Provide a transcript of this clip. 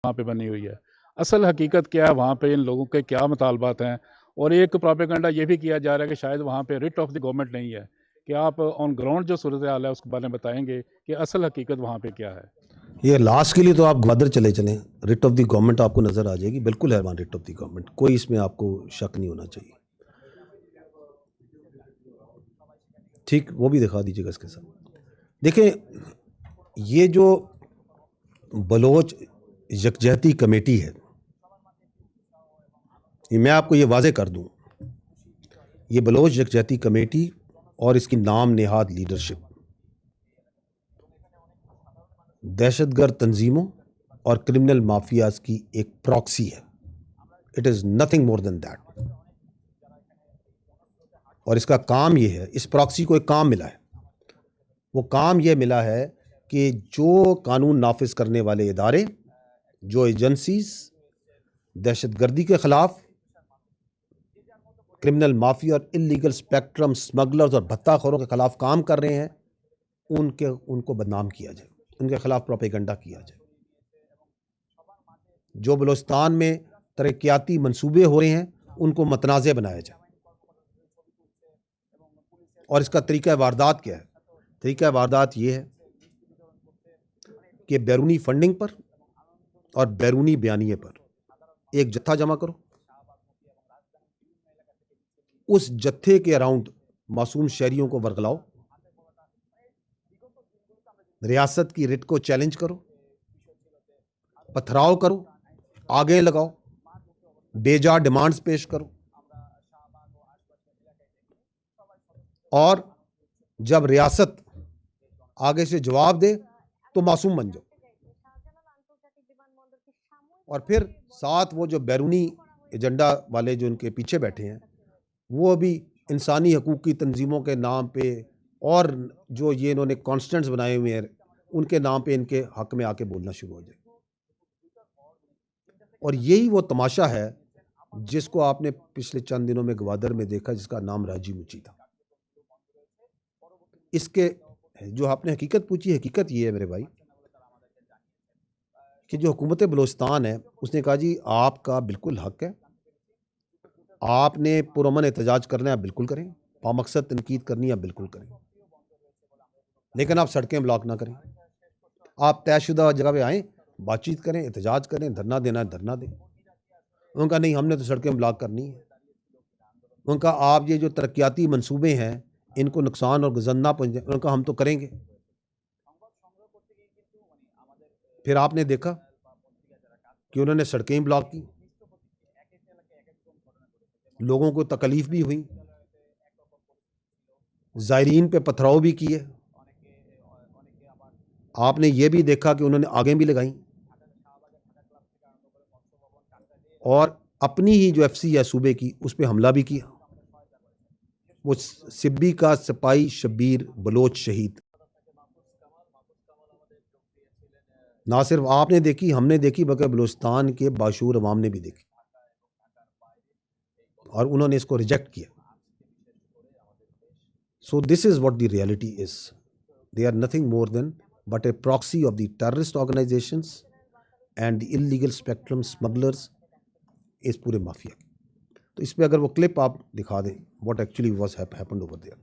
वहाँ पे बनी हुई है। असल हकीकत क्या है, वहाँ पे इन लोगों के क्या मुतालबात हैं, और एक प्रोपेगेंडा ये भी किया जा रहा है कि शायद वहाँ पे रिट ऑफ द गवर्नमेंट नहीं है। कि आप ऑन ग्राउंड जो सूरत हाल है उसके बारे में बताएंगे कि असल हकीकत वहाँ पे क्या है? ये लास्ट के लिए तो आप ग्वादर चले चलें, रिट ऑफ द गवर्नमेंट आपको नज़र आ जाएगी, बिल्कुल है वहाँ रिट ऑफ द गवर्नमेंट, कोई इसमें आपको शक नहीं होना चाहिए। ठीक, वो भी दिखा दीजिएगा इसके साथ। देखें, ये जो बलोच यकजहती कमेटी है, ये मैं आपको ये वाज़े कर दूं, ये बलोच यकजहती कमेटी और इसकी नाम नेहाद लीडरशिप दहशतगर्द तंजीमों और क्रिमिनल माफियाज की एक प्रॉक्सी है। It is nothing more than that. और इसका काम ये है, इस प्रॉक्सी को एक काम मिला है। वो काम ये मिला है कि जो कानून नाफिज करने वाले इदारे, जो एजेंसीज दहशतगर्दी के ख़िलाफ़, क्रिमिनल माफिया और इलीगल स्पेक्ट्रम स्मगलर्स और भत्ताखोरों के ख़िलाफ़ काम कर रहे हैं, उनको बदनाम किया जाए, उनके ख़िलाफ़ प्रोपेगेंडा किया जाए। जो बलूचिस्तान में तरक्याती मंसूबे हो रहे हैं उनको मतनाज़ बनाया जाए। और इसका तरीक़ा वारदात क्या है? तरीक़ा वारदात ये है कि बैरूनी फंडिंग पर और बैरूनी बयानिए पर एक जत्था जमा करो, उस जत्थे के अराउंड मासूम शहरियों को वर्गलाओ, रियासत की रिट को चैलेंज करो, पथराव करो, आगे लगाओ, बेजा डिमांड्स पेश करो, और जब रियासत आगे से जवाब दे तो मासूम बन जाओ। और फिर साथ वो जो बैरूनी एजेंडा वाले जो इनके पीछे बैठे हैं, वो भी इंसानी हकूक़ की तंजीमों के नाम पे और जो ये इन्होंने कॉन्स्टेंट्स बनाए हुए हैं उनके नाम पे इनके हक में आके बोलना शुरू हो जाए। और यही वो तमाशा है जिसको आपने पिछले चंद दिनों में ग्वादर में देखा, जिसका नाम राजी मुची था। इसके जो आपने हकीकत पूछी, हकीकत ये है मेरे भाई कि जो हुकूमत बलूचिस्तान है उसने कहा जी आपका बिल्कुल हक है, आपने पुरअमन एहतजाज करना है, आप बिल्कुल करें, बामकसद तनकीद करनी है, आप बिल्कुल करें, लेकिन आप सड़कें ब्लॉक ना करें। आप तयशुदा जगह पे आएँ, बातचीत करें, एहतजाज करें, धरना देना है धरना दें। उनका नहीं, हमने तो सड़कें ब्लॉक करनी है। उनका आप ये जो तरक्याती मंसूबे हैं इनको नुकसान और गुज़र ना पहुँचे, उनका हम तो करेंगे। फिर आपने देखा कि उन्होंने सड़कें ब्लॉक की, लोगों को तकलीफ भी हुई, ज़ायरीन पे पथराव भी किए। आपने ये भी देखा कि उन्होंने आगें भी लगाई और अपनी ही जो FC है सूबे की, उस पर हमला भी किया। वो सिब्बी का सिपाही शब्बीर बलोच शहीद, ना सिर्फ आपने देखी, हमने देखी, बल्कि बलूचिस्तान के बाशूर अवाम ने भी देखी, और उन्होंने इसको रिजेक्ट किया। So this is what the reality is. They are nothing more than but a proxy of the terrorist organizations and the illegal spectrum smugglers, इस पूरे माफिया की। तो इस पे अगर वो क्लिप आप दिखा दें, what actually was happened over there.